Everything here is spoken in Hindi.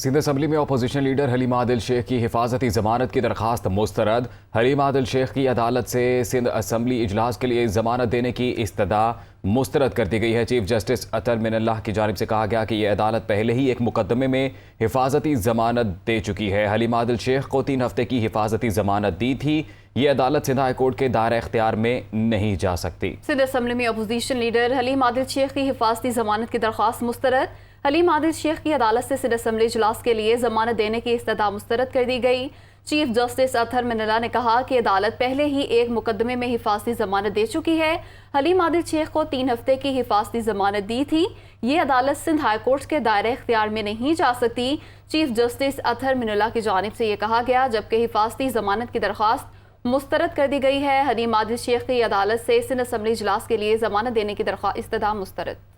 सिंध असम्बली में अपोजिशन लीडर हलीमा आदिल शेख की हिफाजती जमानत की दरखास्त मुस्तरद। हलीमा आदिल शेख की अदालत से सिंध असम्बली इजलास के लिए जमानत देने की इस्तदा मुस्तरद कर दी गई है। चीफ जस्टिस अतर मिनल्लाह की जानिब से कहा गया कि यह अदालत पहले ही एक मुकदमे में हिफाजती जमानत दे चुकी है। हलीमा आदिल शेख को 3 हफ्ते की हिफाजती जमानत दी थी। ये अदालत सिंध हाई कोर्ट के दायरा इख्तियार में नहीं जा सकती। सिंध असम्बली में अपोजिशन लीडर हलीमा आदिल शेख की हिफाजती जमानत की दरख्वास्त मुस्तरद। हलीमा आदिल शेख की अदालत से सिंध असम्बली इजलास के लिए जमानत देने की इस्तदा मुस्तरद कर दी गई। चीफ जस्टिस अतर मिनल्लाह ने कहा कि अदालत पहले ही एक मुकदमे में हिफाजती जमानत दे चुकी है। हलीमा आदिल शेख को 3 हफ्ते की हिफाजती जमानत दी थी। ये अदालत सिंध हाई कोर्ट के दायरे इख्तियार में नहीं जा सकती। चीफ जस्टिस अतर मिनल्लाह की जानिब से ये कहा गया, जबकि हिफाजती जमानत की दरख्वास्त मुस्तरद कर दी गई है। हलीमा आदिल शेख की अदालत से सिंध असम्बली इजलास के लिए जमानत देने की इस्तदा मुस्तरद।